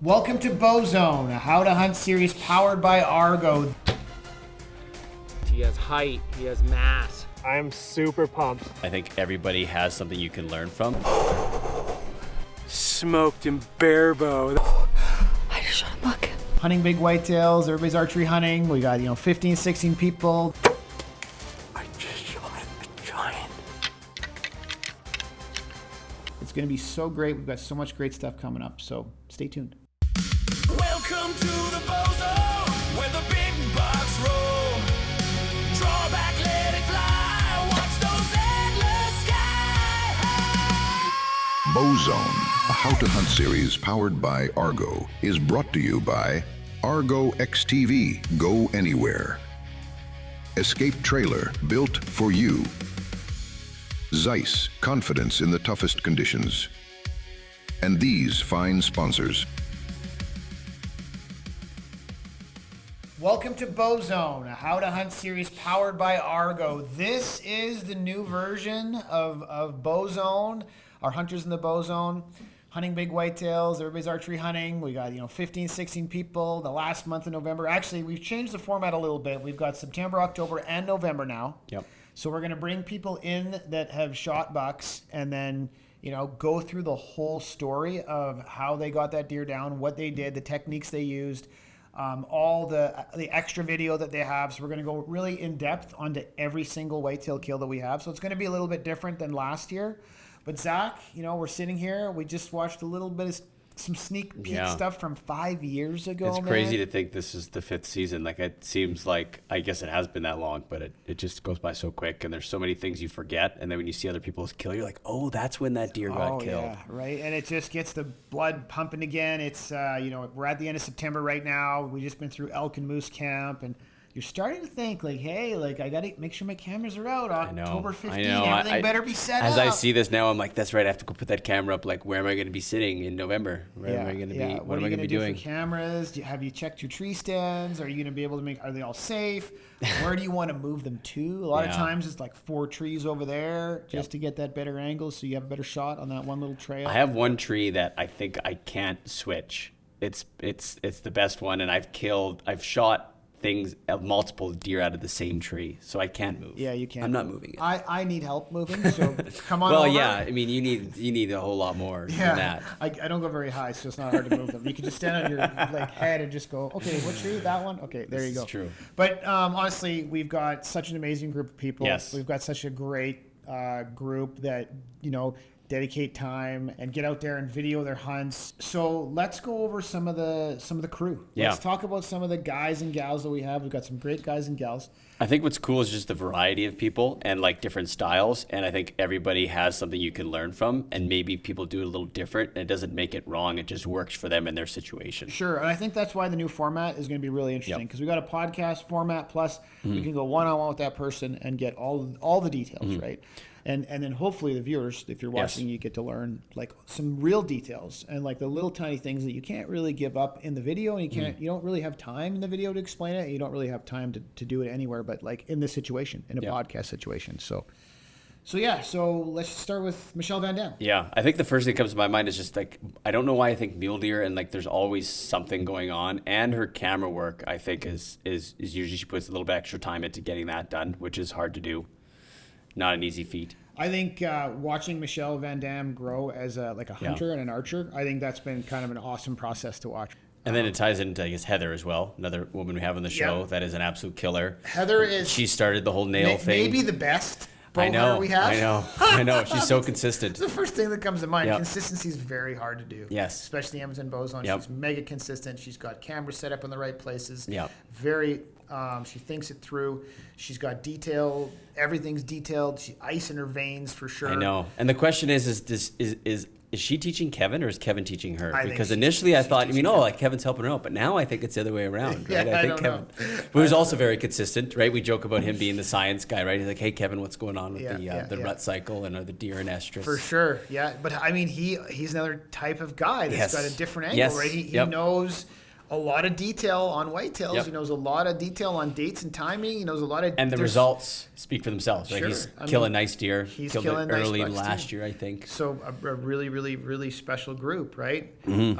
Welcome to Bowzone, a how to hunt series powered by Argo. He has height, he has mass. I'm super pumped. I think everybody has something you can learn from. Smoked and barebow. I just shot a buck. Hunting big whitetails, everybody's archery hunting. We got, 15, 16 people. I just shot a giant. It's going to be so great. We've got so much great stuff coming up, so stay tuned. Welcome to the Bowzone, where the big bucks roll. Draw back, let it fly. Watch those endless sky high. Bowzone, a how to hunt series powered by Argo, is brought to you by Argo XTV, Go Anywhere. Escape Trailer, built for you. Zeiss, confidence in the toughest conditions. And these fine sponsors. Welcome to Bowzone, a how to hunt series powered by Argo. This is the new version of Bowzone, our hunters in the Bowzone, hunting big whitetails, everybody's archery hunting. We got, 15, 16 people the last month of November. Actually, we've changed the format a little bit. We've got September, October, and November now. Yep. So we're going to bring people in that have shot bucks and then, go through the whole story of how they got that deer down, what they did, the techniques they used. All the extra video that they have. So we're going to go really in depth onto every single whitetail kill that we have. So it's going to be a little bit different than last year. But Zach, we're sitting here. We just watched a little bit of some sneak peek stuff from 5 years ago. It's crazy to think this is the 5th season. Like, it seems like, I guess it has been that long, but it just goes by so quick. And there's so many things you forget. And then when you see other people's kill, you're like, oh, that's when that deer got killed. Yeah, right. And it just gets the blood pumping again. It's, we're at the end of September right now. We've just been through elk and moose camp. And you're starting to think, hey, I got to make sure my cameras are out. October 15th, everything better be set up. As I see this now, I'm like, that's right, I have to go put that camera up. Like, where am I going to be sitting in November? Where am I going to be? What am I going to be doing? For cameras? Have you checked your tree stands? Are you going to be able to are they all safe? Where do you want to move them to? A lot of times it's like 4 trees over there just to get that better angle so you have a better shot on that one little trail. I have one tree that I think I can't switch. It's the best one, and I've shot multiple deer out of the same tree, so I can't move. Yeah, you can't. I'm not moving it. I need help moving, so come on. Well, over. yeah, I mean, you need a whole lot more than that. I don't go very high, so it's not hard to move them. You can just stand on your head and just go, okay, what tree? That one? Okay, there you go. It's true. But honestly, we've got such an amazing group of people. Yes. We've got such a great group that dedicate time and get out there and video their hunts. So let's go over some of the crew. Yeah. Let's talk about some of the guys and gals that we have. We've got some great guys and gals. I think what's cool is just the variety of people and different styles. And I think everybody has something you can learn from, and maybe people do it a little different and it doesn't make it wrong. It just works for them and their situation. Sure. And I think that's why the new format is going to be really interesting, because we got a podcast format plus we can go one-on-one with that person and get all the details, right? And then hopefully the viewers, if you're watching, you get to learn some real details and the little tiny things that you can't really give up in the video, and you don't really have time in the video to explain it. And you don't really have time to do it anywhere, but in this situation, in a podcast situation. So let's start with Michelle Van Dam. Yeah, I think the first thing that comes to my mind is just I don't know why I think mule deer and there's always something going on, and her camera work I think is usually she puts a little bit extra time into getting that done, which is hard to do. Not an easy feat. I think watching Michelle Van Dam grow as a hunter and an archer, I think that's been kind of an awesome process to watch. And then it ties into, I guess, Heather as well, another woman we have on the show that is an absolute killer. Heather she started the whole nail thing. Maybe the best I know, we have. I know. She's so consistent. It's the first thing that comes to mind. Consistency is very hard to do. Yes. Especially Edmonton Bowzone. She's mega consistent. She's got cameras set up in the right places. Yeah. Very. She thinks it through. She's got detail. Everything's detailed. She ice in her veins for sure. I know. And the question is she teaching Kevin or is Kevin teaching her? Because initially I thought, Kevin's helping her out, but now I think it's the other way around, right? I think Kevin, who is also very consistent, right? We joke about him being the science guy, right? He's like, hey, Kevin, what's going on with the rut cycle and the deer and estrus? For sure, yeah. But I mean, he's another type of guy that's got a different angle, right? He knows a lot of detail on whitetails. Yep. He knows a lot of detail on dates and timing. He knows a lot of... And the results speak for themselves, right? Sure. He's killing nice deer. He's Killed killing it early nice bucks last too. year, I think. So a really, really, really special group, right? You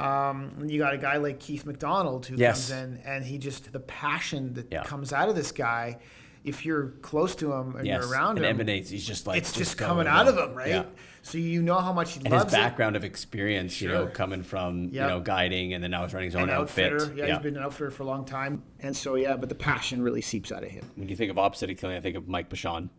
got a guy like Keith McDonald who Yes. comes in, and he just, the passion that Yeah. comes out of this guy, if you're close to him and Yes. you're around and him, emanates. He's just like... it's just go, coming go, out go. of him, right? Yeah. So you know how much he And loves his background of experience, you know, Sure. coming from, you Yep. know, guiding, and then now he's running his it. own An outfit. outfitter. Yeah, he's been an outfitter for a long time. And so, yeah, but the passion really seeps out of him. When you think of opposite of killing, I think of Mike Bashan.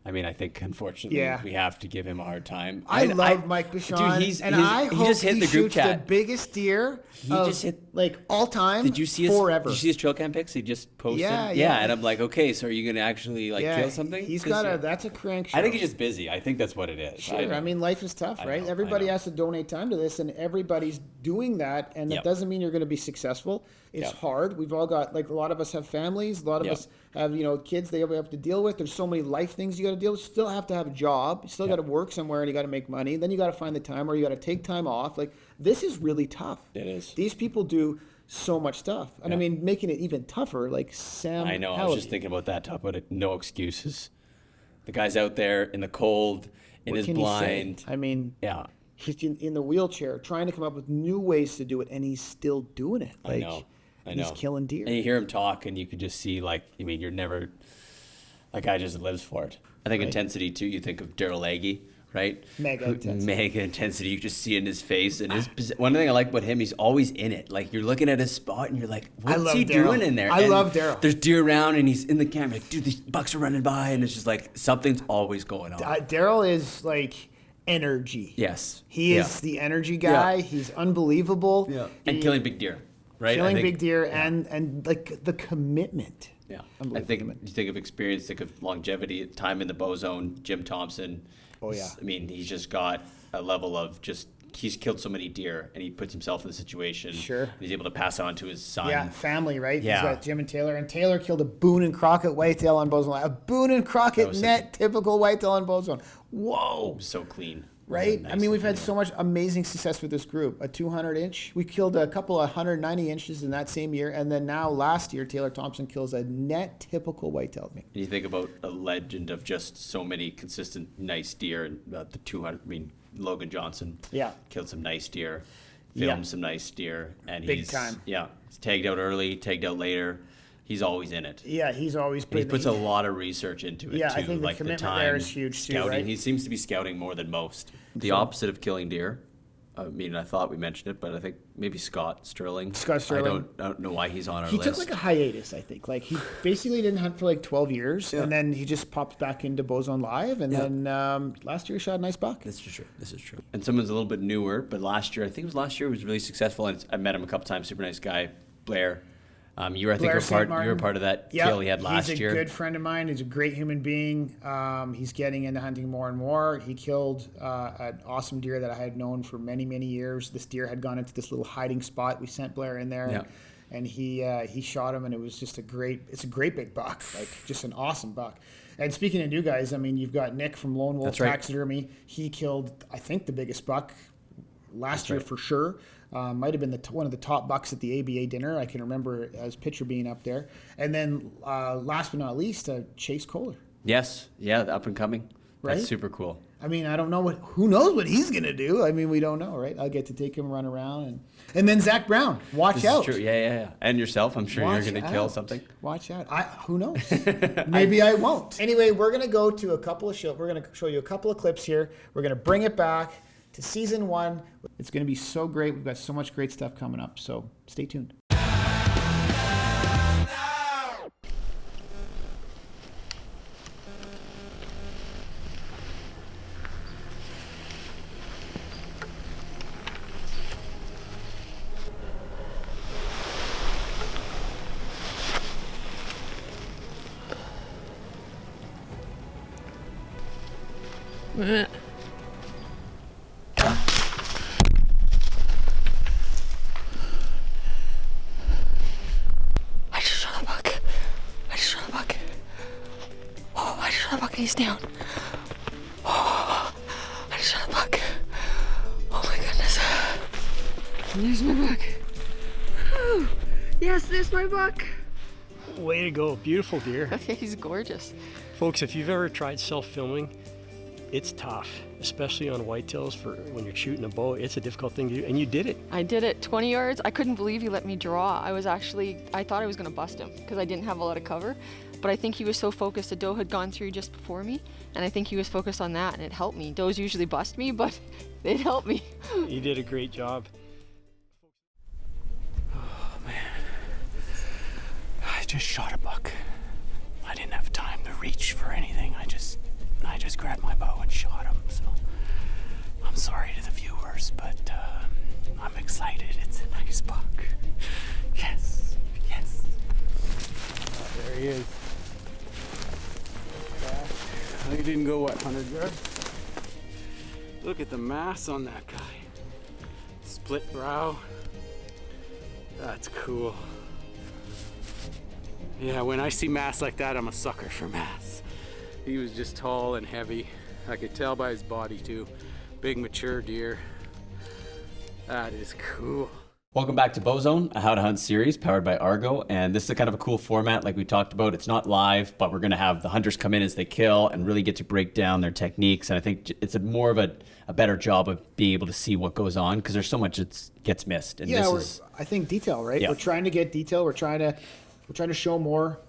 I mean, I think, unfortunately, Yeah. we have to give him a hard time. I love Mike Bashan, Dude, I he hope just hit he the group shoots chat. the biggest deer just hit- like all time. Did you see his forever? Did you see his trail cam pics? He just posted. Yeah. And I'm like, okay, so are you gonna actually like kill something? He's this got year? that's a crank show. I think he's just busy. I think that's what it is. Sure. I mean, life is tough, I right? know, Everybody I know. has to donate time to this, and everybody's doing that. And Yep. it doesn't mean you're going to be successful. It's Yep. hard. We've all got, like, a lot of us have families. A lot of Yep. us have, kids they have to deal with. There's so many life things you got to deal with. You still have to have a job. You still got to work somewhere, and you got to make money. Then you got to find the time, or you got to take time off. Like, this is really tough. It is. These people do so much stuff. And I mean, making it even tougher, like Sam I know. I was Halliday. just thinking about that. Talk about it. No excuses. The guy's out there in the cold, in What his can you say? blind. I mean, Yeah. he's in the wheelchair trying to come up with new ways to do it, and he's still doing it. Like, I know. and he's killing deer. And you hear him talk, and you could just see, like, I mean, you're never. That guy just lives for it. I think intensity too. You think of Daryl Agee, right? Mega intensity. Mega intensity. You just see it in his face, and one thing I like about him, he's always in it. Like, you're looking at his spot, and you're like, what's love he Daryl. doing in there? I And love Daryl. There's deer around, and he's in the camera. Like, dude, these bucks are running by, and it's just like something's always going on. Daryl is like energy. Yes. He is the energy guy. Yeah. He's unbelievable. Yeah. And killing big deer, right? I Killing think- big deer and like the commitment. Yeah, I Unbelievable think commitment. you think of experience, think of longevity, time in the Bowzone. Jim Thompson. Oh, yeah. I mean, he's just got a level of just. He's killed so many deer, and he puts himself in the situation. Sure. And he's able to pass on to his son. Yeah, family, right? Yeah. He's got Jim and Taylor killed a Boone and Crockett whitetail on Bowzone. A Boone and Crockett was net, typical whitetail on Bowzone. Whoa. So clean. Right? Nice I mean, we've had looking so much amazing success with this group. A 200-inch. We killed a couple of 190 inches in that same year. And then now, last year, Taylor Thompson kills a net typical whitetail. And you think about a legend of just so many consistent nice deer, and the 200. I mean, Logan Johnson. Yeah. Killed some nice deer. Yeah. Filmed some nice deer, and Big he's time. Yeah, he's tagged out early, tagged out later. He's always in it. Yeah, he's always And he been. puts a lot of research into it Yeah, too. I think the like commitment time, there is huge too, scouting. right? He seems to be scouting more than most. The opposite of killing deer. I mean, I thought we mentioned it, but I think maybe Scott Sterling. Scott Sterling. I don't know why he's on our He list. took like a hiatus, I think. Like he basically didn't hunt for like 12 years, and then he just popped back into Bowzone Live, and then last year he shot a nice buck. This is true. This is true. And someone's a little bit newer, but last year, I think it was last year, he was really successful. And I met him a couple times. Super nice guy, Blair. You were, I think, Blair you St. were Martin. part of that Yep, kill he had last he's a year. good friend of mine. He's a great human being. He's getting into hunting more and more. He killed an awesome deer that I had known for many, many years. This deer had gone into this little hiding spot. We sent Blair in there, Yeah. and he shot him, and it was just a great big buck, like just an awesome buck. And speaking of new guys, I mean, you've got Nick from Lone Wolf That's right. Taxidermy. He killed, I think, the biggest buck last year for sure. Might have been one of the top bucks at the ABA dinner. I can remember as picture being up there. And then last but not least, Chase Kohler. Yes. Yeah, the up and coming. Right? That's super cool. I mean, I don't know who knows what he's going to do. I mean, we don't know, right? I'll get to take him run around. And then Zach Brown, watch This out. is true. Yeah. And yourself, I'm sure Watch you're going to kill out. something. Watch out. Who knows? Maybe I won't. Anyway, we're going to go to a couple of shows. We're going to show you a couple of clips here. We're going to bring it back to season 1. It's going to be so great. We've got so much great stuff coming up. So stay tuned. I just shot a buck. Oh, I just shot a buck and he's down. Oh, I just shot a buck. Oh my goodness. There's my buck. Whew. Yes, there's my buck. Way to go. Beautiful deer. He's gorgeous. Folks, if you've ever tried self-filming, it's tough, especially on whitetails for when you're shooting a bow. It's a difficult thing to do, and you did it. I did it 20 yards. I couldn't believe he let me draw. I thought I was gonna bust him because I didn't have a lot of cover, but I think he was so focused. The doe had gone through just before me, and I think he was focused on that, and it helped me. Does usually bust me, but it helped me. You did a great job. Oh man, I just shot a buck. I didn't have time to reach for anything. I just grabbed my bow and shot him. So I'm sorry to the viewers, but I'm excited. It's a nice buck. Yes, yes. There he is. He didn't go, what, 100 yards? Look at the mass on that guy. Split brow. That's cool. Yeah, when I see mass like that, I'm a sucker for mass. He was just tall and heavy. I could tell by his body too. Big mature deer. That is cool. Welcome back to Bowzone, a How to Hunt series powered by Argo. And this is a kind of a cool format like we talked about. It's not live, but we're going to have the hunters come in as they kill and really get to break down their techniques. And I think it's more of a better job of being able to see what goes on because there's so much that gets missed. And Yeah, this I think detail, right? Yeah. We're trying to get detail. We're trying to show more.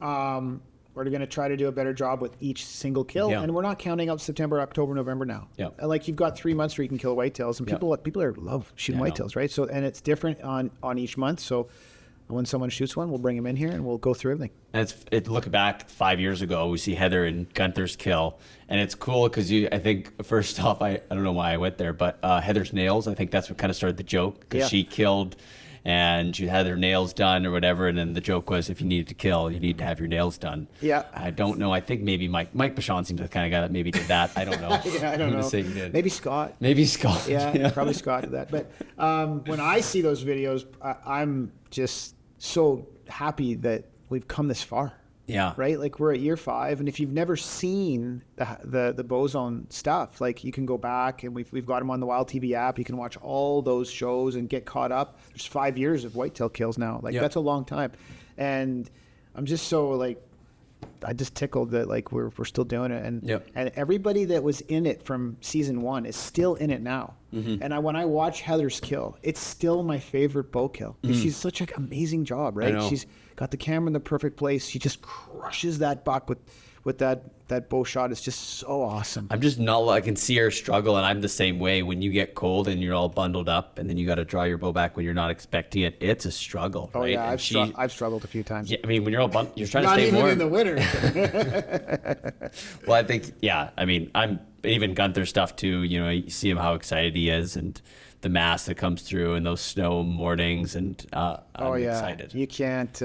We're going to try to do a better job with each single kill, Yeah. and we're not counting up September, October, November now. Yeah. Like you've got 3 months where you can kill whitetails, and Yeah. people love shooting Yeah, I know. whitetails, right? So, and it's different on each month. So, when someone shoots one, we'll bring them in here and we'll go through everything. And look back 5 years ago, we see Heather and Gunther's kill, and it's cool because I think first off, I don't know why I went there, but Heather's nails, I think that's what kind of started the joke because Yeah. she killed and she had her nails done or whatever, and then the joke was if you needed to kill, you need to have your nails done. Yeah. I don't know. I think maybe Mike Bichon seems the kind of guy that maybe did that. I don't know. Yeah, I don't I'm gonna know. say he did. Maybe Scott. Maybe Scott. Yeah, probably Scott did that. But when I see those videos, I'm just so happy that we've come this far. Yeah. Right? Like we're at year 5, and if you've never seen the Bowzone stuff, like you can go back and we've got them on the Wild TV app. You can watch all those shows and get caught up. There's 5 years of whitetail kills now. Like Yeah. that's a long time, and I'm just so like I just tickled that like we're still doing it, and Yep. and everybody that was in it from season 1 is still in it now. And when I watch Heather's kill, it's still my favorite bow kill. She's such an amazing job, right? know. She's got the camera in the perfect place. She just crushes that buck with that bow shot. It's just so awesome. I'm just not. I can see her struggle, and I'm the same way. When you get cold and you're all bundled up, and then you got to draw your bow back when you're not expecting it, it's a struggle. Oh right? yeah, And I've struggled a few times. Yeah, I mean, when you're all you're trying to Not stay even warm. in the winter. Well, I think, yeah. I mean, I'm even Gunther stuff too. You know, you see him how excited he is, and the mass that comes through, and those snow mornings, and I'm excited. You can't.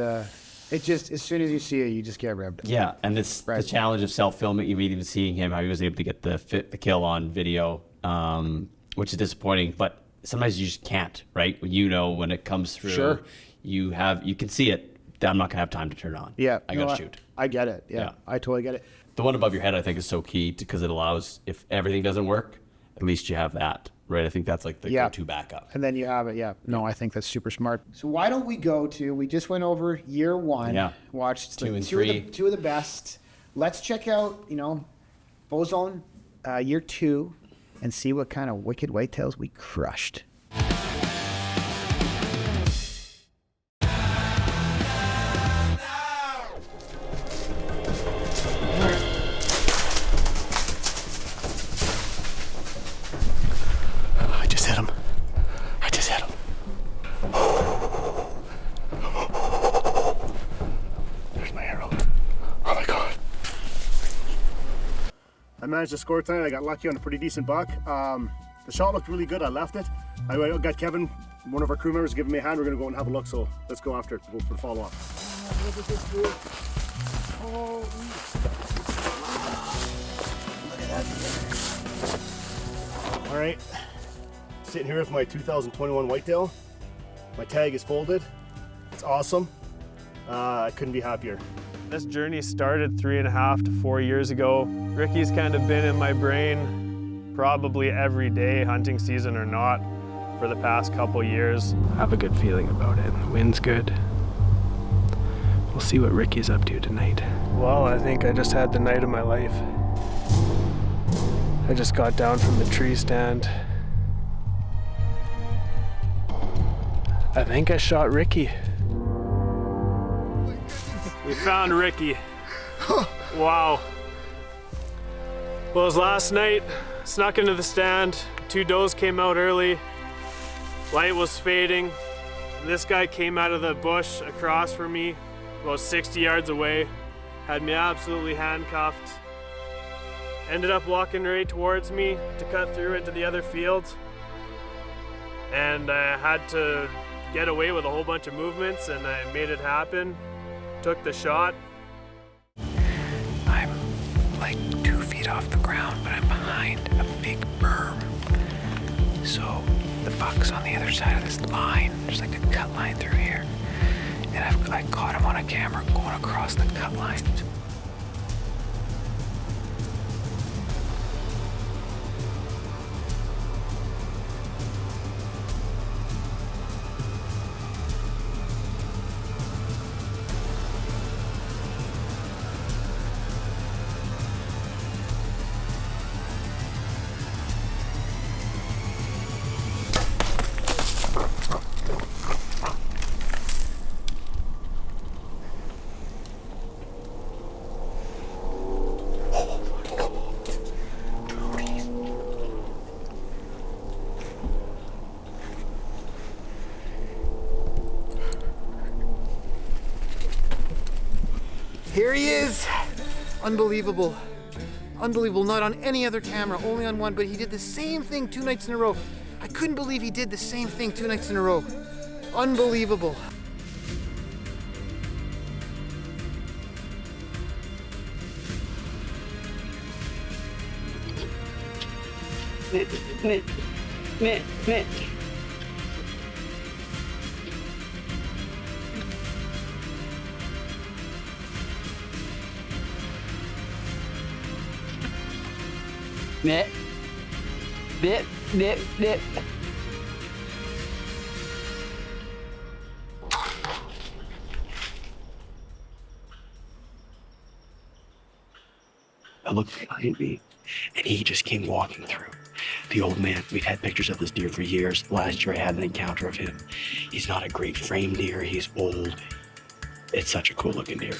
It just as soon as you see it, you just get revved. Yeah, and it's the challenge of self-filming. Even seeing him, how he was able to get the kill on video, which is disappointing. But sometimes you just can't, right? When it comes through, Sure. you can see it. I'm not gonna have time to turn it on. Yeah, I gotta shoot. I get it. Yeah, Yeah. I totally get it. The one above your head, I think, is so key because it allows, if everything doesn't work, at least you have that, right? I think that's like the go-to backup. And then you have it. Yeah. No, I think that's super smart. So why don't we go to? We just went over year 1. Yeah. Watched 2 and two of 3. two of the best. Let's check out Bowzone year 2 and see what kind of wicked whitetails we crushed. I just hit him. I just hit him. There's my arrow. Oh my god. I managed to score tonight. I got lucky on a pretty decent buck. The shot looked really good. I left it. I got Kevin, one of our crew members, giving me a hand. We're going to go and have a look. So let's go after it. Go for the follow-up. Look at this dude. Holy. Look at that. All right. Sitting here with my 2021 whitetail. My tag is folded. It's awesome. I couldn't be happier. This journey started 3.5 to 4 years ago. Ricky's kind of been in my brain probably every day, hunting season or not, for the past couple years. I have a good feeling about it. The wind's good. We'll see what Ricky's up to tonight. Well, I think I just had the night of my life. I just got down from the tree stand. I think I shot Ricky. We found Ricky. Wow. Well, it was last night. Snuck into the stand. 2 does came out early. Light was fading. This guy came out of the bush across from me, about 60 yards away. Had me absolutely handcuffed. Ended up walking right towards me to cut through into the other field. And I had to get away with a whole bunch of movements, and I made it happen. Took the shot. I'm like 2 feet off the ground, but I'm behind a big berm. So the buck's on the other side of this line. There's like a cut line through here. And I caught him on a camera going across the cut line. Here he is. Unbelievable. Unbelievable, not on any other camera, only on one, but he did the same thing 2 nights in a row. I couldn't believe he did the same thing 2 nights in a row. Unbelievable. Mitt. Nip. I looked behind me, and he just came walking through. The old man, we've had pictures of this deer for years. Last year I had an encounter of him. He's not a great frame deer, he's old. It's such a cool looking deer.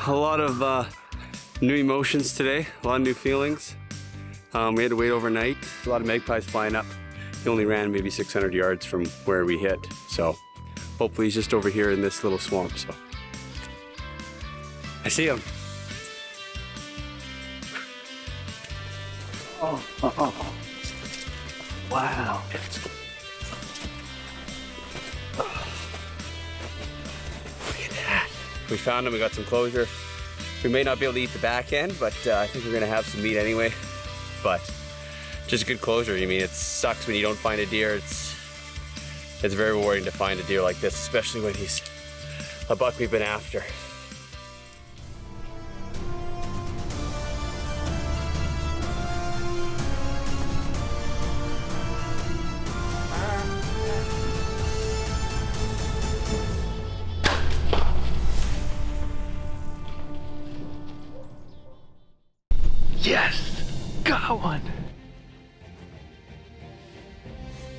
A lot of new emotions today, a lot of new feelings. We had to wait overnight. A lot of magpies flying up. He only ran maybe 600 yards from where we hit. So hopefully he's just over here in this little swamp. So I see him. Oh. Wow. We found him, we got some closure. We may not be able to eat the back end, but I think we're gonna have some meat anyway. But just good closure. I mean, it sucks when you don't find a deer. It's very rewarding to find a deer like this, especially when he's a buck we've been after. Yes! Got one!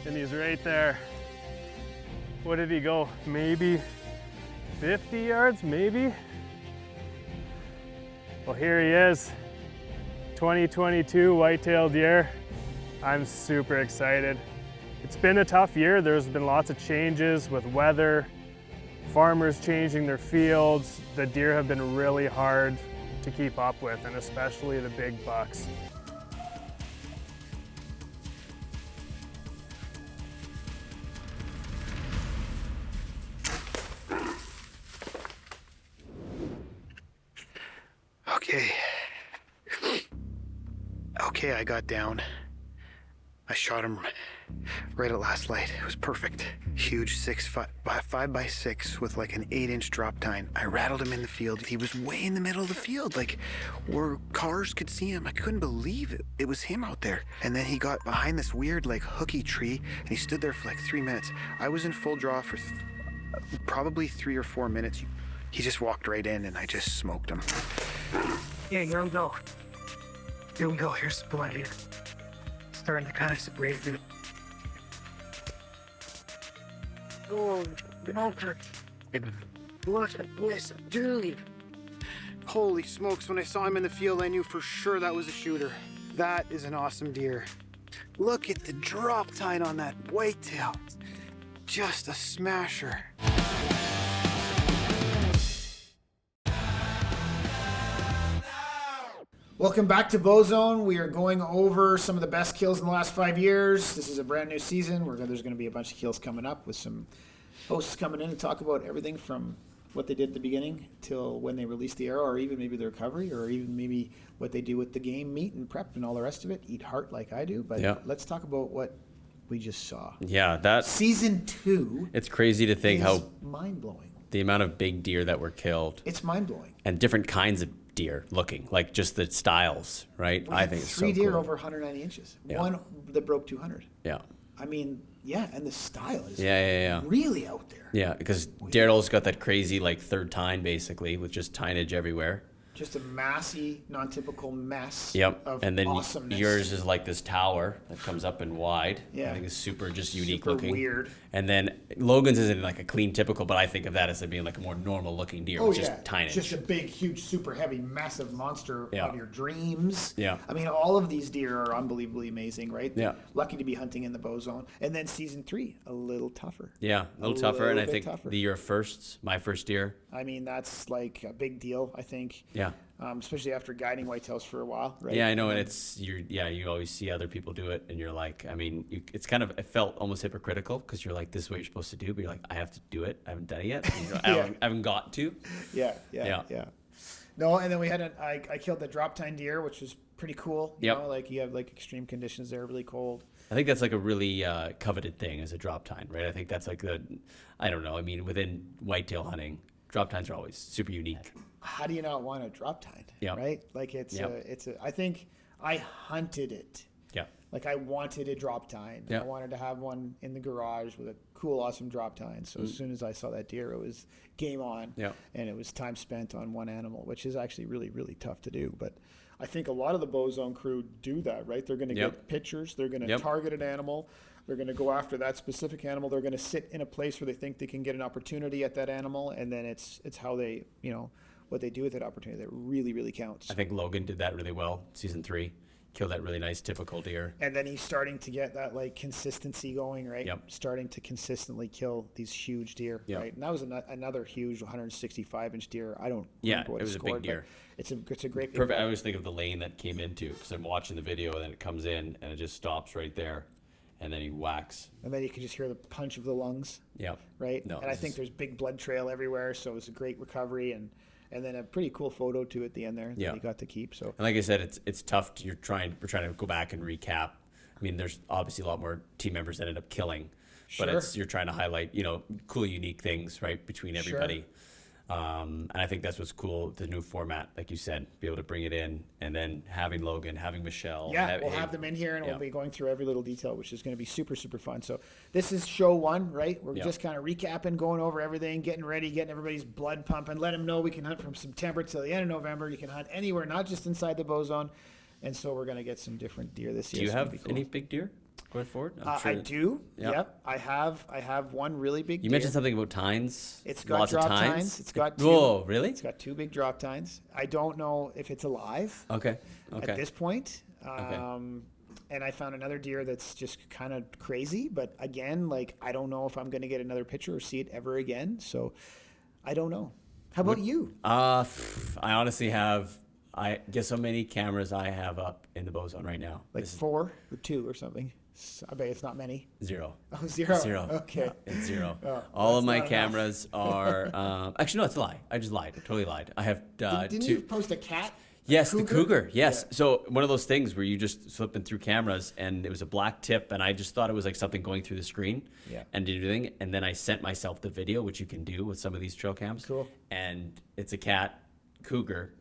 And he's right there. What did he go? Maybe 50 yards, maybe? Well, here he is. 2022 whitetail deer. I'm super excited. It's been a tough year. There's been lots of changes with weather, farmers changing their fields. The deer have been really hard to keep up with, and especially the big bucks. Okay, I got down. I shot him right at last light. It was perfect. Huge 5x6 with like an 8-inch drop tine. I rattled him in the field. He was way in the middle of the field, like where cars could see him. I couldn't believe it. It was him out there. And then he got behind this weird like hooky tree and he stood there for like 3 minutes. I was in full draw for probably 3 or 4 minutes. He just walked right in and I just smoked him. Yeah, here we go. Here we go. Here's the blood here. Starting to kind of separate it. Oh, Walter. What a bliss, dude. Holy smokes, when I saw him in the field, I knew for sure that was a shooter. That is an awesome deer. Look at the drop tine on that whitetail. Just a smasher. Welcome back to Bowzone. We are going over some of the best kills in the last 5 years. This is a brand new season. There's going to be a bunch of kills coming up with some hosts coming in to talk about everything from what they did at the beginning till when they release the arrow, or even maybe the recovery, or even maybe what they do with the game meat and prep and all the rest of it. Eat heart like I do. But let's talk about what we just saw. Yeah, that Season 2. It's crazy to think how mind-blowing. The amount of big deer that were killed. It's mind-blowing. And different kinds of deer looking, like just the styles, right? I think it's so cool. 3 deer over 190 inches. Yeah. One that broke 200. Yeah. I mean, yeah, and the style is yeah. really out there. Yeah, because Daryl's got that crazy like third tine basically with just tinage everywhere. Just a massy, non-typical mess of and then awesomeness. Yours is like this tower that comes up and wide. Yeah. I think it's super just unique Super looking. weird. And then Logan's isn't like a clean typical, but I think of that as being like a more normal looking deer with just tinage. Just a big, huge, super heavy, massive monster of your dreams. Yeah. I mean, all of these deer are unbelievably amazing, right? Yeah. Lucky to be hunting in the Bowzone. And then season 3, a little tougher. Yeah, a little tougher. And I bit think tougher. the year of firsts, my first deer. I mean, that's like a big deal, I think. Yeah. Especially after guiding whitetails for a while, right? Yeah, I know, and it's you always see other people do it, and you're like, I mean, it felt almost hypocritical because you're like, this is what you're supposed to do, but you're like, I have to do it. I haven't done it yet. And I haven't got to. Yeah. No, and then we had I killed the drop tine deer, which was pretty cool. You know, like you have like extreme conditions there, really cold. I think that's like a really coveted thing as a drop tine, right? I think that's like I don't know. I mean, within whitetail hunting, drop tines are always super unique. How do you not want a drop tine? Yeah. Right? Like I think I hunted it. Yeah. Like I wanted a drop tine. Yeah. I wanted to have one in the garage with a cool, awesome drop tine. So as soon as I saw that deer, it was game on. Yeah. And it was time spent on one animal, which is actually really, really tough to do. But I think a lot of the Bowzone crew do that, right? They're going to get pictures. They're going to target an animal. They're going to go after that specific animal. They're going to sit in a place where they think they can get an opportunity at that animal. And then it's how they, what they do with that opportunity that really, really counts. I think Logan did that really well, season 3. Killed that really nice typical deer. And then he's starting to get that like consistency going, right? Yep. Starting to consistently kill these huge deer, right? And that was another huge 165-inch deer. I don't remember what it was scored, a big deer. It's a great big Perfect. I always think of the lane that came into because I'm watching the video and then it comes in and it just stops right there. And then he whacks. And then you can just hear the punch of the lungs. Yeah. Right? No, and I think there's big blood trail everywhere, so it was a great recovery and then a pretty cool photo too at the end there that he got to keep. So and like I said, it's tough. We're trying to go back and recap. I mean, there's obviously a lot more team members that end up killing, but you're trying to highlight, cool, unique things, right, between everybody. And I think that's what's cool, the new format, like you said, be able to bring it in and then having Logan, having Michelle. Yeah, we'll have them in here and we'll be going through every little detail, which is going to be super, super fun. So this is show 1, right? We're just kind of recapping, going over everything, getting ready, getting everybody's blood pumping, let them know we can hunt from September till the end of November. You can hunt anywhere, not just inside the Bowzone. And so we're going to get some different deer this year. Do you have any big deer going forward? I do. Yep. I have one really big deer. You mentioned something about tines. It's got lots drop of tines. tines. It's got 2. Whoa, really? It's got 2 big drop tines. I don't know if it's alive. Okay. At this point. And I found another deer that's just kind of crazy, but again, like I don't know if I'm going to get another picture or see it ever again. So I don't know. How about you? I honestly have. I guess how many cameras I have up in the Bowzone right now? Like 4 or 2 or something. I bet it's not many. 0. Oh, 0. 0. Okay. Yeah, it's 0. Oh, all of my cameras are. Actually, no, it's a lie. I just lied. I totally lied. I have. Didn't 2. you post a cat? Yes, the cougar. Yes. Yeah. So one of those things where you just flipping through cameras and it was a black tip and I just thought it was like something going through the screen and did anything. And then I sent myself the video, which you can do with some of these trail cams. Cool. And it's a cat cougar,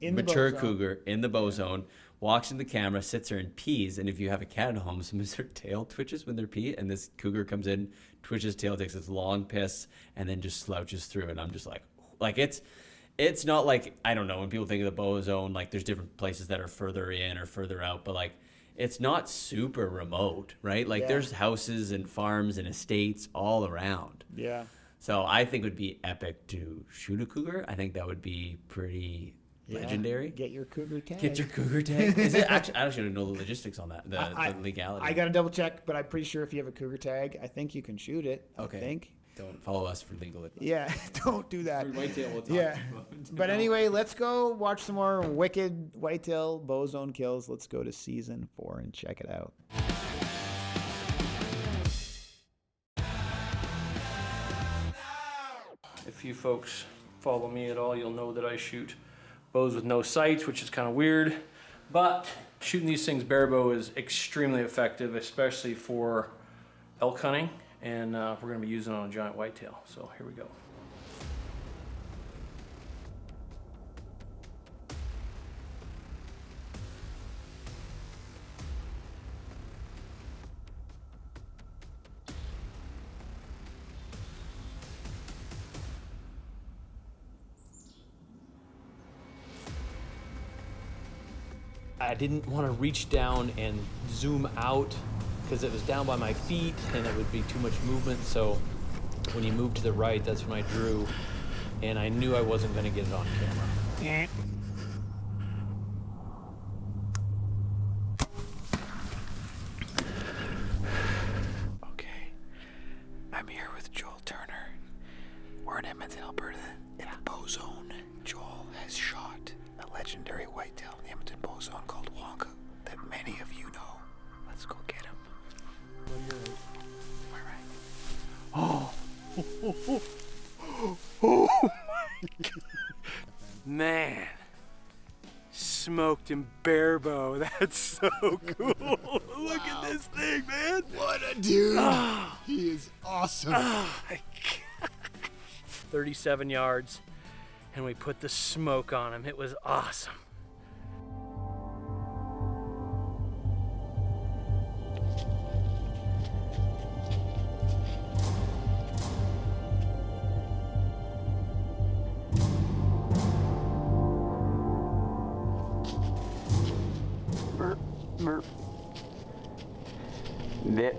in mature cougar in the Bowzone, walks in the camera, sits there and pees. And if you have a cat at home, sometimes their tail twitches when they're peeing. And this cougar comes in, twitches tail, takes this long piss, and then just slouches through. And I'm just like Like it's not like, I don't know, when people think of the Bowzone, like there's different places that are further in or further out, but like it's not super remote, right? Like there's houses and farms and estates all around. Yeah. So I think it would be epic to shoot a cougar. I think that would be pretty legendary. Get your cougar tag. Get your cougar tag. Is it actually? I don't know the logistics on that. The legality. I got to double check, but I'm pretty sure if you have a cougar tag, I think you can shoot it. Okay. I think. Don't follow us for legal advice. Yeah, don't do that. Whitetail, we'll talk yeah. But anyway, let's go watch some more wicked whitetail Bowzone kills. Let's go to season 4 and check it out. If you folks follow me at all, you'll know that I shoot bows with no sights, which is kind of weird. But shooting these things barebow is extremely effective, especially for elk hunting. And we're going to be using it on a giant whitetail. So here we go. I didn't want to reach down and zoom out because it was down by my feet and it would be too much movement. So when you move to the right, that's when I drew, and I knew I wasn't going to get it on camera. Okay, I'm here with Joel Turner. We're in Edmonton, Alberta, in the Bowzone. Joel has shot a legendary whitetail in the Edmonton Bowzone called Wonka that many of you know. Let's go get him. All right. Oh, oh my God. Man, smoked him barebow. That's so cool. Look at this thing, man. What a dude. He is awesome. 37 yards, and we put the smoke on him. It was awesome. Merp. Nip.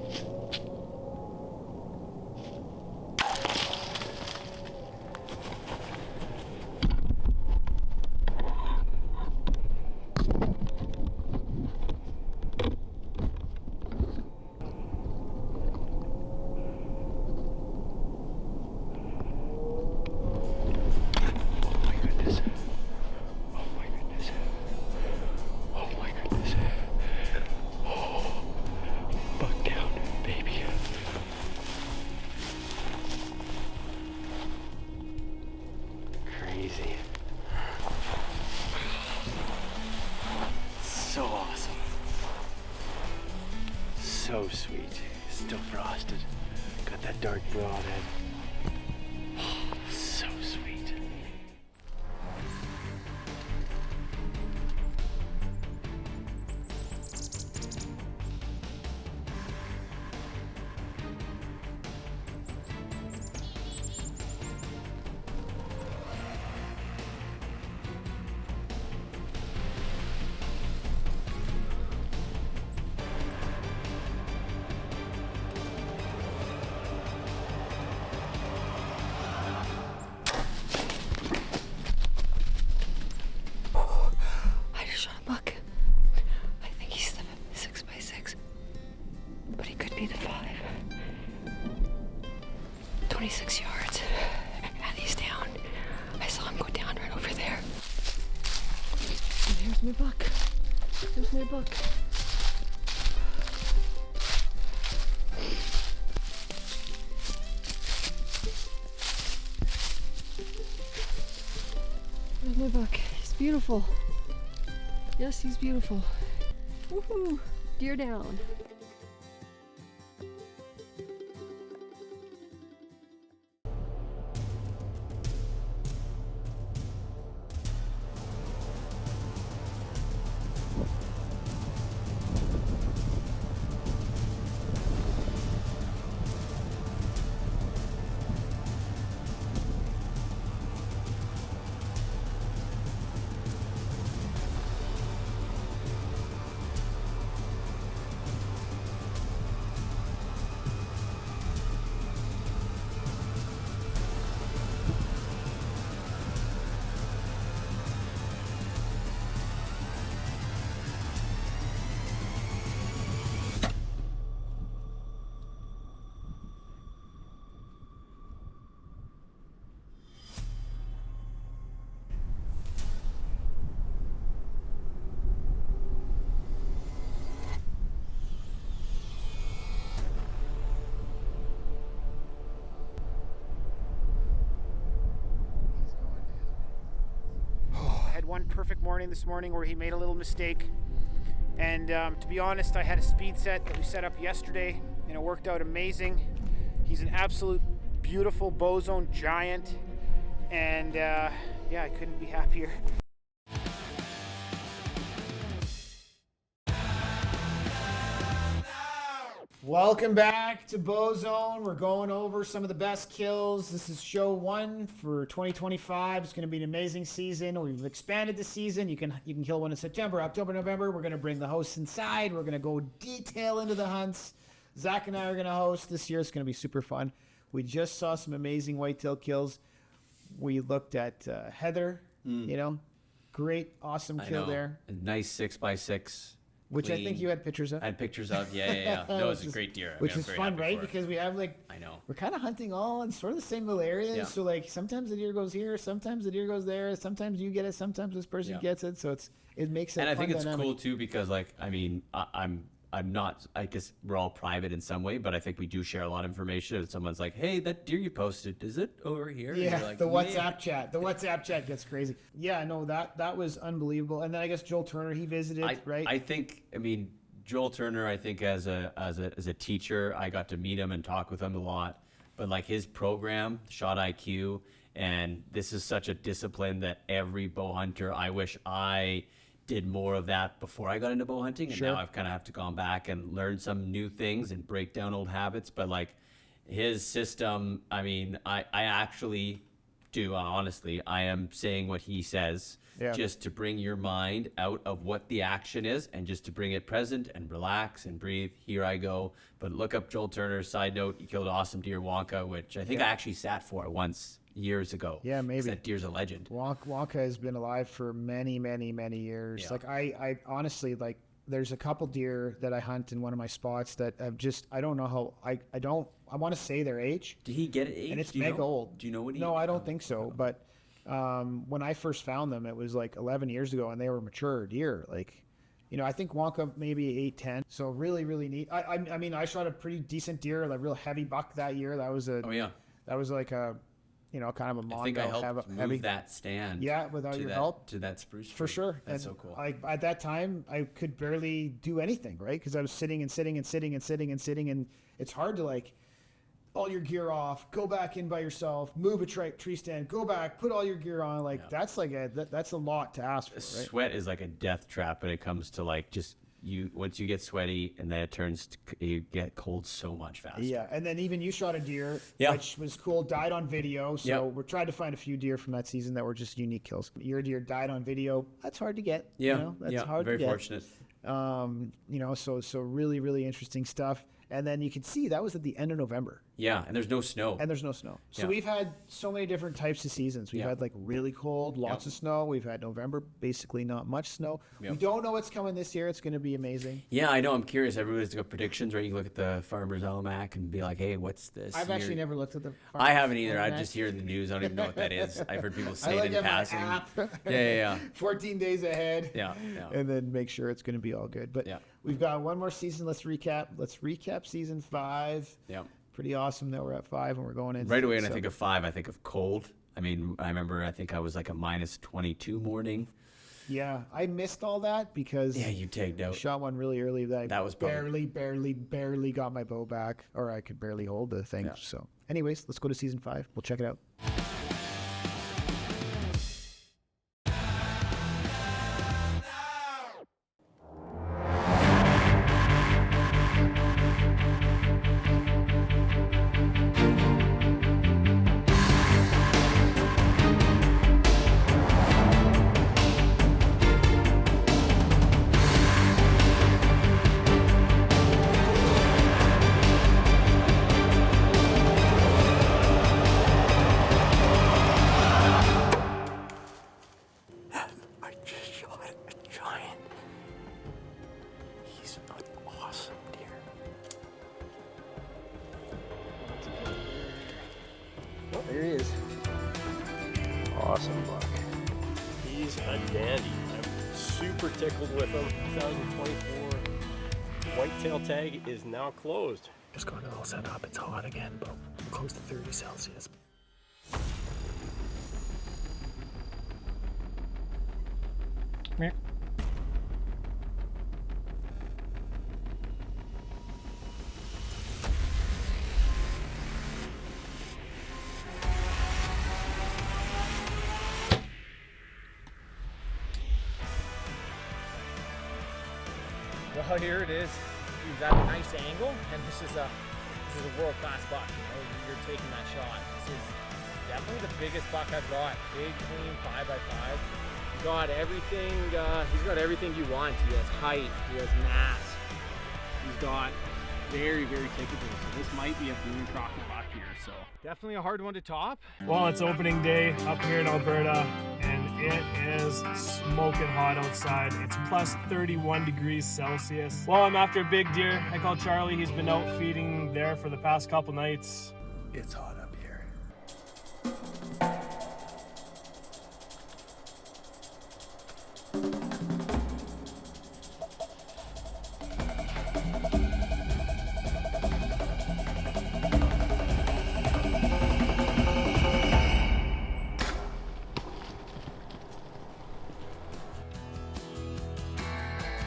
So awesome. So sweet. Still frosted. Got that dark broadhead. So sweet. I just shot a buck. I think he's the 6x6, but he could be the 5. 26 yards, and he's down. I saw him go down right over there. And there's my buck. There's my buck. There's my buck. He's beautiful. Yes, he's beautiful. Woohoo! Deer down. had one perfect morning this morning where he made a little mistake. And to be honest, I had a speed set that we set up yesterday, and it worked out amazing. He's an absolute beautiful Bowzone giant, and yeah, I couldn't be happier. Welcome back to Bowzone. We're going over some of the best kills. This is show 1 for 2025. It's going to be an amazing season. We've expanded the season. You can kill one in September, October, November. We're going to bring the hosts inside. We're going to go detail into the hunts. Zach and I are going to host this year. It's going to be super fun. We just saw some amazing whitetail kills. We looked at Heather, you know, great, awesome kill there. A nice 6x6. Which I think you had pictures of. I had pictures of, yeah. No, it was a great deer. Which is fun, right? Because we have like, I know, we're kind of hunting all in sort of the same little areas. Yeah. So like sometimes the deer goes here, sometimes the deer goes there, sometimes you get it, sometimes this person gets it. So it makes it. And I think it's dynamic. cool too because like I'm not, I guess we're all private in some way, but I think we do share a lot of information. If someone's like, hey, that deer you posted, is it over here? Yeah, like, the WhatsApp chat. The WhatsApp chat gets crazy. Yeah, no, that was unbelievable. And then I guess Joel Turner, he visited, right? I think, Joel Turner, I think as a teacher, I got to meet him and talk with him a lot. But like his program, Shot IQ, and this is such a discipline that every bow hunter, I wish I did more of that before I got into bow hunting, and now I've kind of have to go back and learn some new things and break down old habits. But like his system, I actually do, honestly, I am saying what he says just to bring your mind out of what the action is and just to bring it present and relax and breathe. Here I go. But look up Joel Turner. Side note, he killed an awesome deer, Wonka, which I think I actually sat for once years ago. Yeah, maybe. That deer's a legend. Wonka has been alive for many, many, many years. Yeah. Like I honestly, like there's a couple deer that I hunt in one of my spots that have just, I don't know how, I want to say their age. Did he get age? And it's Do you mega know? old. Do you know what he? No, I don't think so. But when I first found them, it was like 11 years ago, and they were mature deer. Like, you know, I think Wonka maybe 8, 10. So really, really neat. I mean, I shot a pretty decent deer, like real heavy buck that year. That was that was like a, you know, kind of a Mongo. I think I helped move that stand. Yeah, without your help. To that spruce tree. For sure. That's and so cool. Like at that time, I could barely do anything, right? Because I was sitting, and it's hard to like all your gear off, go back in by yourself, move a tree stand, go back, put all your gear on. Like that's like that's a lot to ask for, right? Sweat is like a death trap when it comes to like just once you get sweaty and then it turns you get cold so much faster. Yeah, and then even you shot a deer, Yeah. which was cool, died on video. So we're trying to find a few deer from that season that were just unique kills. Your deer died on video. That's hard to get. Yeah, you know? That's hard very to get. fortunate. You know, so really, really interesting stuff. And then you can see that was at the end of November. Yeah, and there's no snow. So we've had so many different types of seasons. We've had like really cold, lots of snow. We've had November, basically not much snow. We don't know what's coming this year. It's going to be amazing. Yeah, I know. I'm curious. Everybody's got predictions, right? You can look at the Farmer's Almanac and be like, hey, what's this? I've actually never looked at the I haven't either. I Almanac. just hear the news. I don't even know what that is. I've heard people say I like it in my passing. app. Yeah. 14 days ahead. Yeah. And then make sure it's going to be all good. But we've got one more season. Let's recap season 5. Yeah. Pretty awesome that we're at 5 and we're going in. Right away when I think of 5, I think of cold. I mean, I remember I think I was like a minus 22 morning. Yeah, I missed all that because you tagged out. Shot one really early that was barely got my bow back, or I could barely hold the thing. So anyways, let's go to season 5. We'll check it out. There he is. Awesome buck. He's a dandy. I'm super tickled with him. 2024 whitetail tag is now closed. Just going to all set up. It's hot again, but close to 30 Celsius. Come here. Well, here it is. He's at a nice angle, and this is a world-class buck. You know, you're taking that shot. This is definitely the biggest buck I've got. Big, clean, 5x5. He's got everything. He's got everything you want. He has height. He has mass. He's got very, very tickable. So this might be a boom crocket buck here. So definitely a hard one to top. Well, it's opening day up here in Alberta, and it is smoking hot outside. It's plus 31 degrees Celsius. Well, I'm after a big deer. I call Charlie. He's been out feeding there for the past couple nights. It's hot up here.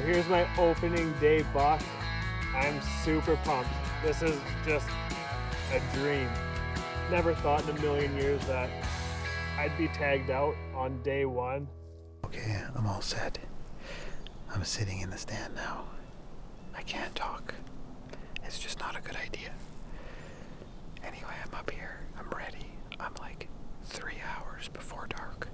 Here's my opening day buck. I'm super pumped. This is just a dream. Never thought in a million years that I'd be tagged out on day one. Okay, I'm all set. I'm sitting in the stand now. I can't talk. It's just not a good idea. Anyway, I'm up here. I'm ready. I'm like 3 hours before dark.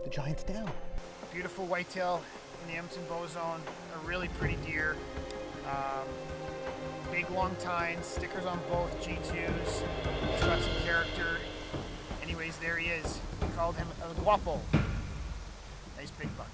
The giant's down. A beautiful whitetail in the Edmonton Bowzone, a really pretty deer. Big long tines, stickers on both G2s. He's got some character. Anyways, there he is. We called him El Guapo. Nice big buck.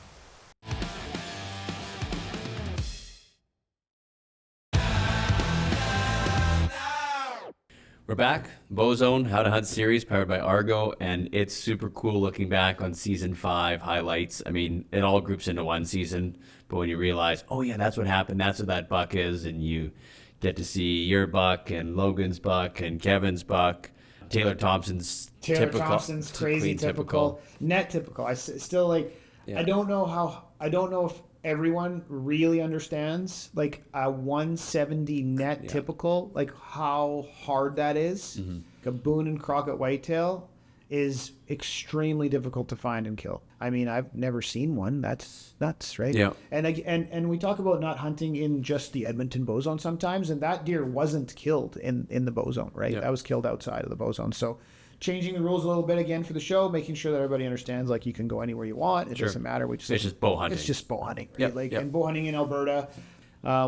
We're back. Bowzone How to Hunt series powered by Argo, and it's super cool looking back on season 5 highlights. I mean, it all groups into one season, but when you realize, oh yeah, that's what happened, that's what that buck is, and you get to see your buck and Logan's buck and Kevin's buck, Taylor Thompson's crazy typical, net typical. I still like. Yeah. I don't know if everyone really understands like a 170 net typical, like how hard that is. A Boone and Crockett whitetail is extremely difficult to find and kill. I mean, I've never seen one. That's nuts, right? Yeah. And we talk about not hunting in just the Edmonton Bowzone sometimes, and that deer wasn't killed in the Bowzone, right? Yeah. That was killed outside of the Bowzone. So changing the rules a little bit again for the show, making sure that everybody understands like you can go anywhere you want. It doesn't matter. It's just bow hunting. It's just bow hunting, right? And bow hunting in Alberta.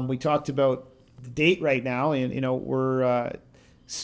We talked about the date right now, and you know we're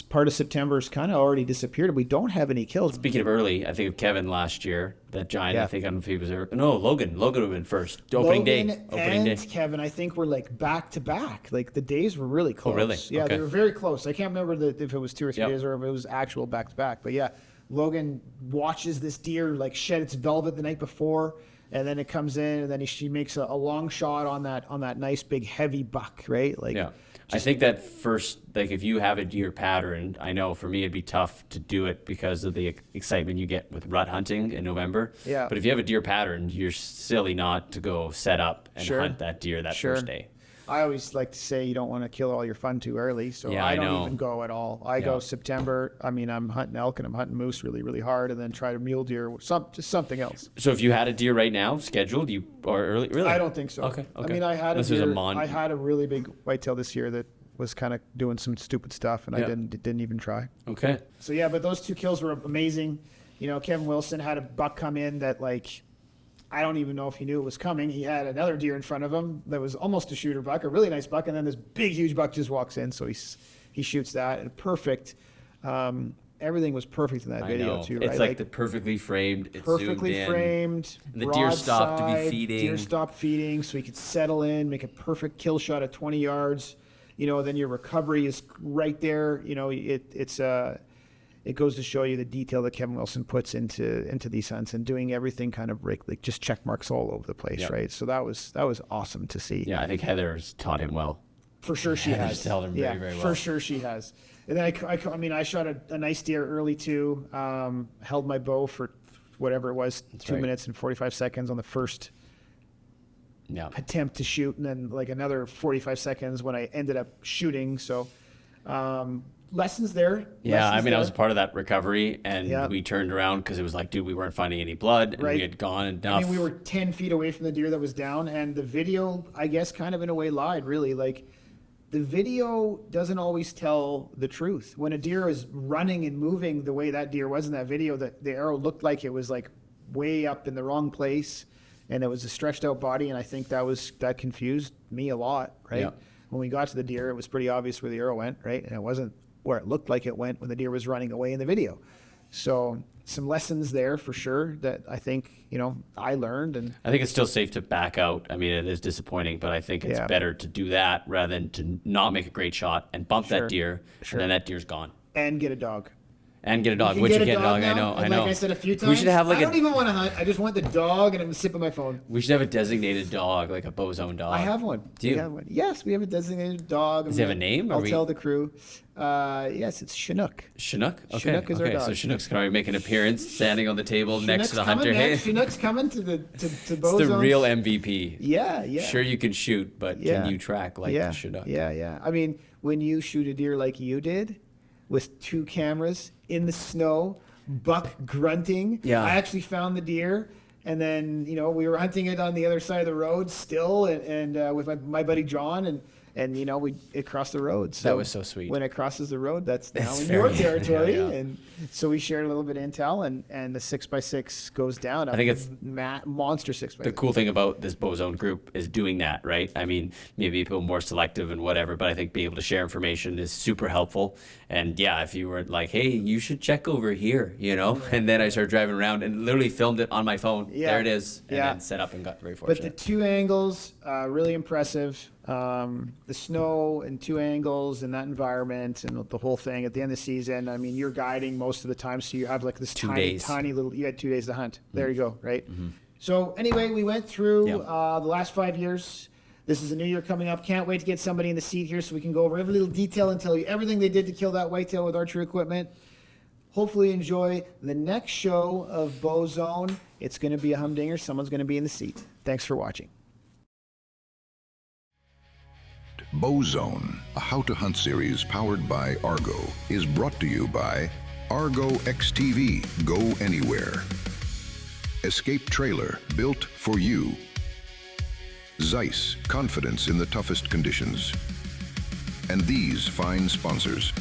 part of September's kind of already disappeared. We don't have any kills. Speaking of early, I think of Kevin last year, that giant. I think I don't know if he was there. No, Logan. Logan would have been first. Opening day. Kevin, I think were like back to back. Like the days were really close. Oh, really? Yeah, okay. They were very close. I can't remember if it was 2 or 3 days or if it was actual back to back. But yeah, Logan watches this deer like shed its velvet the night before, and then it comes in, and then she makes a long shot on that nice big heavy buck, right? Like. Yeah. I think that first, like if you have a deer pattern, I know for me it'd be tough to do it because of the excitement you get with rut hunting in November. Yeah. But if you have a deer pattern, you're silly not to go set up and Sure. hunt that deer that first day. I always like to say you don't want to kill all your fun too early, so Yeah, I I don't know. even go at all. I go September. I mean, I'm hunting elk and I'm hunting moose really, really hard, and then try to mule deer, just something else. So if you had a deer right now scheduled, you or early, really? I don't think so. Okay. I mean, I had This a was deer, mon- I had a really big whitetail this year that was kind of doing some stupid stuff, and I didn't even try. Okay. So yeah, but those 2 kills were amazing. You know, Kevin Wilson had a buck come in that like, I don't even know if he knew it was coming. He had another deer in front of him that was almost a shooter buck, a really nice buck, and then this big, huge buck just walks in, so he shoots that, and perfect. Everything was perfect in that video too, right? It's like the perfectly framed, it's perfectly zoomed in, framed. and the deer stopped to be broadside, feeding. Deer stopped feeding, so he could settle in, make a perfect kill shot at 20 yards. You know, then your recovery is right there. You know, it goes to show you the detail that Kevin Wilson puts into these hunts, and doing everything kind of like just check marks all over the place, right? So that was awesome to see. Yeah, I think Heather's taught him well. For sure she Heather's has. taught him very, very well. For sure she has. And then I mean, I shot a nice deer early too. Held my bow for whatever it was, 2 minutes and 45 seconds on the first attempt to shoot, and then like another 45 seconds when I ended up shooting. So lessons there. Yeah, I mean, there. I was part of that recovery, and we turned around because it was like, dude, we weren't finding any blood, and we had gone enough. I mean, we were 10 feet away from the deer that was down, and the video, I guess, kind of in a way lied, really. Like, the video doesn't always tell the truth. When a deer is running and moving the way that deer was in that video, the arrow looked like it was like way up in the wrong place, and it was a stretched out body, and I think that confused me a lot, right? Yeah. When we got to the deer, it was pretty obvious where the arrow went, right? And it wasn't where it looked like it went when the deer was running away in the video. So some lessons there for sure that I think, you know, I learned. And I think it's still safe to back out. I mean, it is disappointing, but I think it's better to do that rather than to not make a great shot and bump that deer, and then that deer's gone. And get a dog. And get a dog. Which you get a dog, now, I know. Like I said a few times, We should have like I don't even want to hunt. I just want the dog, and I'm sipping my phone. We should have a designated dog, like a Bowzone dog. I have one. Do you? We have one. Yes, we have a designated dog. Does he have a name? I'll tell the crew. Yes, it's Chinook. Chinook? Okay. Chinook is our dog. So Chinook's going to make an appearance standing on the table next to the coming, hunter. Man. Hey, Chinook's coming to Bowzone. it's the real MVP. Yeah, yeah. Sure, you can shoot, but can you track like the Chinook? Yeah. I mean, when you shoot a deer like you did, with 2 cameras in the snow, buck grunting. Yeah. I actually found the deer, and then, you know, we were hunting it on the other side of the road still, and with my buddy John, and you know, it crossed the road. So that was so sweet. When it crosses the road, that's now It's in your very- territory, yeah. and so we shared a little bit of intel, and the 6x6 goes down. I think it's monster 6x6. The cool thing about this Bowzone group is doing that, right? I mean, maybe people are more selective and whatever, but I think being able to share information is super helpful. And yeah, if you were like, hey, you should check over here, you know? And then I started driving around and literally filmed it on my phone. Yeah. There it is. And Yeah. then set up and got very But fortunate. the 2 angles, really impressive. The snow and 2 angles in that environment and the whole thing at the end of the season. I mean, you're guiding most of the time, so you have like this 2 tiny, days. tiny little. You had 2 days to hunt. There you go, right? So anyway, we went through the last 5 years. This is a new year coming up. Can't wait to get somebody in the seat here so we can go over every little detail and tell you everything they did to kill that whitetail with archery equipment. Hopefully enjoy the next show of Bowzone. It's going to be a humdinger. Someone's going to be in the seat. Thanks for watching. Bowzone, a How to Hunt series powered by Argo, is brought to you by Argo XTV, Go Anywhere. Escape Trailer, built for you. Zeiss, confidence in the toughest conditions. And these fine sponsors.